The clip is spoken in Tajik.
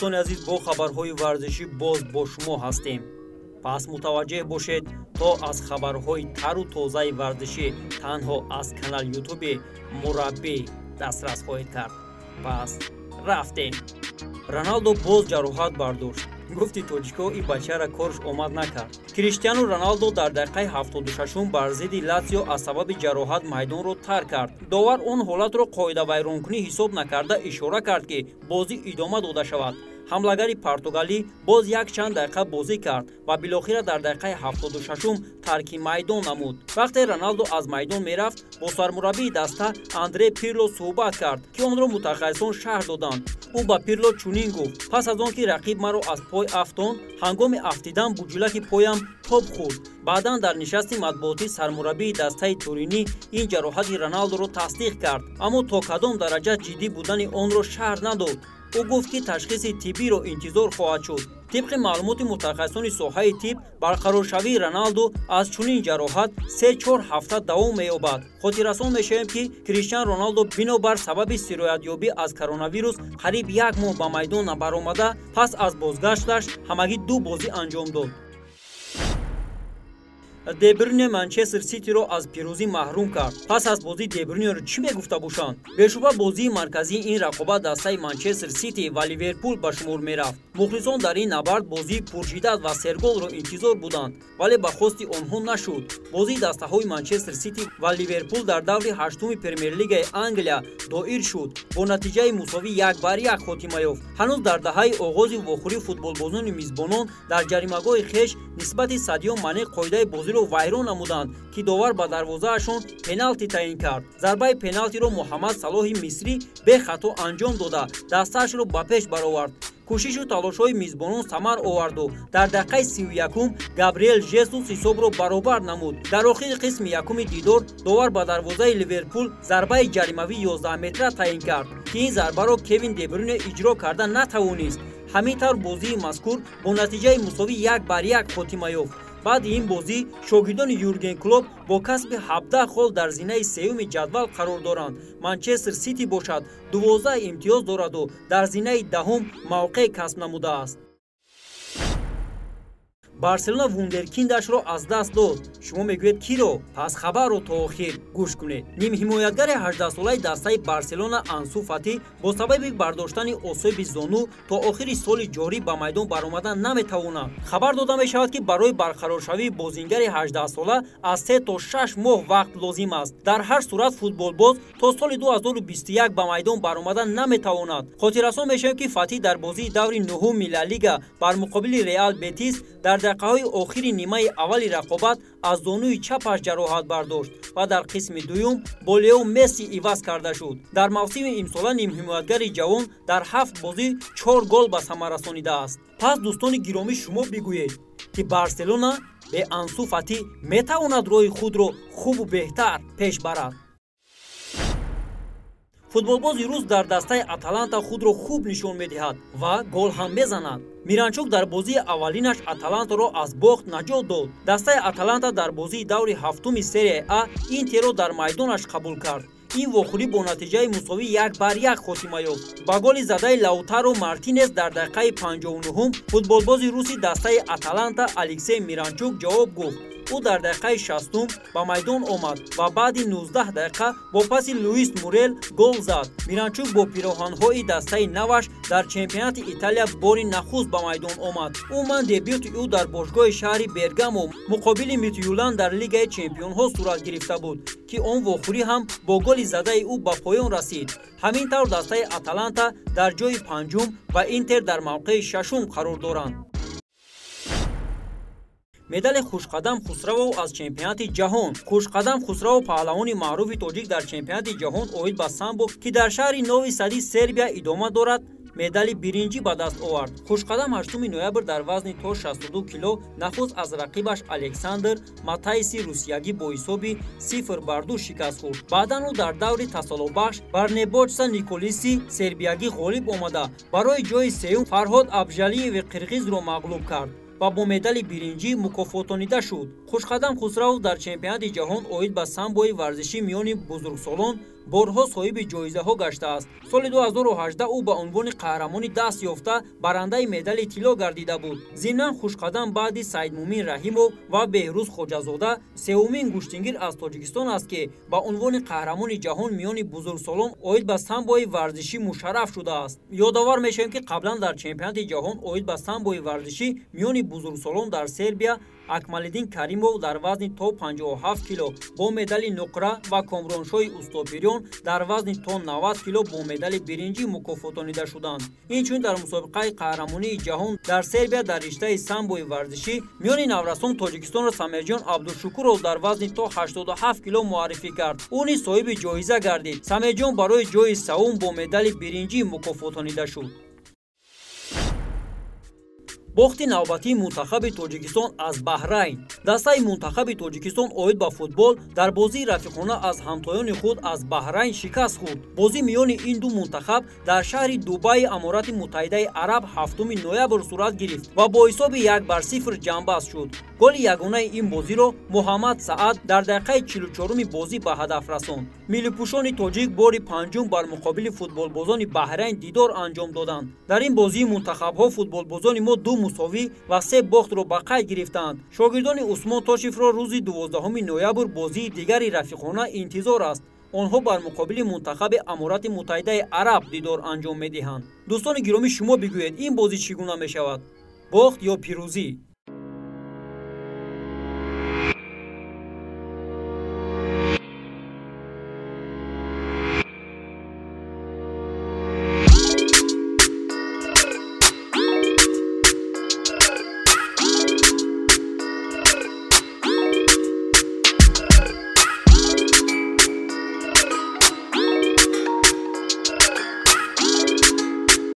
дӯстони азиз бо хабарҳои варзишӣ боз бо шумо ҳастем. пас мутаваҷҷеҳ бошед то аз хабарҳои тару тозаи варзишӣ танҳо аз канали ютуби мураббӣ дастрас хоҳед кард. пас рафтем. Роналдо боз ҷароҳат бардошт. гуфти тоҷико и бачаро корш омад накард. Криштиану Роналдо дар дақиқаи 76 бар зидди Латсио аз сабаби ҷароҳат майдонро тарк кард. Довар он ҳолатро қоидавайронкунӣ ҳисоб накарда ишора кард ки бозӣ идома дода шавад. ҳамлагари португалӣ боз якчанд дақиқа бозӣ кард ва билохира дар дақиқаи 76 тарки майдон намуд. вақте Роналдо аз майдон мерафт, бо сармураббии даста Андре Пирло суҳбат кард, ки онро мутахассисон шарҳ доданд. ӯ ба Пирло чунин гуфт: пас аз он ки рақиб маро аз пой афтонд, ҳангоми афтидан буҷӯлаки поям тоб хӯрд. баъдан дар нишасти матбуотӣ сармураббии дастаи Туринӣ ин ҷароҳати Роналдоро тасдиқ кард, аммо то кадом дараҷа ҷиддӣ будани онро шарҳ надод. ӯ гуфт ки ташхиси тиббиро интизор хоҳад шуд. тибқи маълумоти мутахассисони соҳаи тиб, барқароршавии Роналдо аз чунин ҷароҳат 3-4 ҳафта давом меёбад. хотиррасон мешавем ки Криштиану Роналдо бинобар сабаби сироятёбӣ аз коронавирус қариб 1 моҳ ба майдон набаромада, пас аз бозгашташ ҳамагӣ 2 бозӣ анҷом дод. Де Брюйне Манчестер Ситиро аз пирӯзӣ маҳрум кард. пас аз бозӣ Де Брюйнеро чӣ мегуфта бошанд? бешубҳа бозии марказии ин рақобат дастаи Манчестер Сити ва Ливерпул ба шумор мерафт. мухлисон дар ин набард бозии пуршиддат ва серголро интизор буданд, вале ба хости онҳо нашуд. бозии дастаҳои Манчестер Сити ва Ливерпул дар даври 8-уми Премер-лигаи Англия доир шуд, бо натиҷаи мусовӣ 1-1 хотима ёфт. ҳанӯз дар таҳаи оғози вохӯрии футболбозони мизбонон дар ҷаримагоҳи хеш нисбати Садио Мане қоидаи бозиро вайрон намуданд, ки довар ба дарвозаашон пеналти таъин кард. зарбаи пеналтиро Муҳаммад Салоҳи Мисрӣ бехато анҷом дода, дастаашро ба пеш баровард. кӯшишу талошҳои мизбонон самар оварду дар дақиқаи 31 Габриэл Жесус ҳисобро баробар намуд. дар охири қисми якуми дидор довар ба дарвозаи Ливерпул зарбаи ҷаримавии 11-метра таъин кард, ки ин зарбаро Кевин Де Брюйне иҷро карда натавонист. ҳамин тавр бозии мазкур бо натиҷаи мусовӣ 1-1 хотима ёфт. баъди ин бозӣ шогирдони Юрген Клоп бо касби 17 гол дар зинаи сеюми ҷадвал қарор доранд. Манчестер Сити бошад 12 имтиёз дораду дар зинаи даҳум мавқеъ касб намудааст. Барселона вундеркиндашро аз даст дод. шумо мегӯед киро? пас хабарро то охир гӯш кунед. нимҳимоятгари 18-солаи дастаи Барселона Ансу Фати бо сабаби бардоштани осеби зону то охири соли ҷорӣ ба майдон баромадан наметавонад. хабар дода мешавад, ки барои барқароршавии бозингари 18-сола аз 3 то 6 моҳ вақт лозим аст. дар ҳар сурат футболбоз то соли 2021 ба майдон баромадан наметавонад. хотиррасон мешавем, ки Фати дар бозии даври 9-уми Ла Лига бар муқобили Реал Бетис дар дақиқаҳои охири нимаи аввали рақобат аз зонуи чапаш ҷароҳат бардошт ва дар қисми дуюм бо Лео Месси иваз карда шуд. дар мавсими имсола нимҳимоятгари ҷавон дар 7 бозӣ 4 гол ба самар расонидааст. пас дӯстони гиромӣ шумо бигӯед, ки Барселона бе Ансу Фати метавонад роҳи худро хубу беҳтар пеш барад. футболбози рус дар дастаи Аталанта худро хуб нишон медиҳад ва гол ҳам мезанад. Миранчук дар бозии аввалинаш Аталантаро аз бохт наҷот дод. дастаи Аталанта дар бозии даври 7-уми серияи А Интеро дар майдонаш қабул кард. ин вохӯрӣ бо натиҷаи мусовӣ 1-1 хотима ёфт. ба голи задаи Лаутаро Мартинес дар дақиқаи 59 футболбози руси дастаи Аталанта Алексей Миранчук ҷавоб гуфт. ӯ дар дақиқаи 60 ба майдон омад ва баъди 19 дақиқа бо паси Луис Мурел гол зад. Миранчук бо пироҳанҳои дастаи наваш дар чемпионати Италия бори нахуст ба майдон омад. умуман дебюти ӯ дар бошгоҳи шаҳри Бергамо муқобили Митюлан дар Лигаи Чемпионҳо сурат гирифта буд, ки он вохӯрӣ ҳам бо голи задаи ӯ ба поён расид. ҳамин тавр дастаи Аталанта дар ҷои панҷум ва Интер дар мавқеи шашум қарор доранд. медали Хушқадам Хусравов аз чемпионати ҷаҳон. Хушқадам Хусравов паҳлавони маъруфи тоҷик дар чемпионати ҷаҳон оид ба самбо, ки дар шаҳри Нови Сади Сербия идома дорад, медали биринҷӣ ба даст овард. Хушқадам 8 ноябр дар вазни то 62 кило нахуст аз рақибаш Александр Матайси русиягӣ бо ҳисоби 0-2 шикаст хӯрд. баъдан ӯ дар даври тасолобахш бар Небочса Николиси сербиягӣ ғолиб омада барои ҷои сеюм Фарҳод Абжалиеви қирғизро мағлуб кард ва бо медали биринҷӣ мукофотонида шуд. Хушқадам Хусравов дар чемпионати ҷаҳон оид ба самбои варзиши миёни бузургсолон борҳо соҳиби ҷоизаҳо гаштааст. Соли 2018 ӯ ба унвони қаҳрамони даст ёфта барандаи медали тилло гардида буд. зимнан хушқадам баъди Саидмӯмин Раҳимов ва Беҳрӯз Хоҷазода сеюмин гӯштингир аз Тоҷикистон аст ки ба унвони қаҳрамони ҷаҳон миёни бузургсолон оид ба самбои варзишӣ мушарраф шудааст. ёдовар мешавем ки қаблан дар чемпионати ҷаҳон оид ба самбои варзишӣ миёни бузургсолон дар Сербия Акмалиддин Каримов дар вазни то 57 кило бо медали нуқра ва Комроншоҳи Устопирён дар вазни то 90 кило бо медали биринҷӣ мукофотонида шуданд. Инчунин дар мусобиқаи қаҳрамонии ҷаҳон дар Сербия дар риштаи самбои варзишӣ миёни наврасон Тоҷикистонро Самирҷон Абдушукуров дар вазни то 87 кило муаррифӣ кард. ӯ низ соҳиби ҷоиза гардид. Самирҷон барои ҷои савум бо медали биринҷӣ мукофотонида шуд. бохти навбатии мунтахаби Тоҷикистон аз Баҳрайн. Дастаи мунтахаби Тоҷикистон оид ба футбол дар бозии рафиқона аз ҳамтоёни худ аз Баҳрайн шикаст хӯрд. Бозӣ миёни ин ду мунтахаб дар шаҳри Дубайи Аморати Муттаҳидаи Араб 7 ноябр сурат гирифт ва бо ҳисоби 1-0 ҷамъбаст шуд. голи ягонаи ин бозиро Муҳаммад Саъад дар дақиқаи 44 бозӣ ба ҳадаф расонд. Миллипӯшони тоҷик бори панҷум бар муқобили футболбозони Баҳрайн дидор анҷом доданд. Дар ин бозии мунтахабҳо футболбозони мо 2 мусовӣ ва 3 бохтро ба қайд гирифтанд. Шогирдони Усмон Тошевро рӯзи 12 ноябр бозии дигари рафиқона интизор аст. онҳо бар муқобили мунтахаби Аморати Муттаҳидаи Араб дидор анҷом медиҳанд. дӯстони гиромӣ, шумо бигӯед, ин бозӣ чӣ гуна мешавад? бохт ё пирӯзӣ?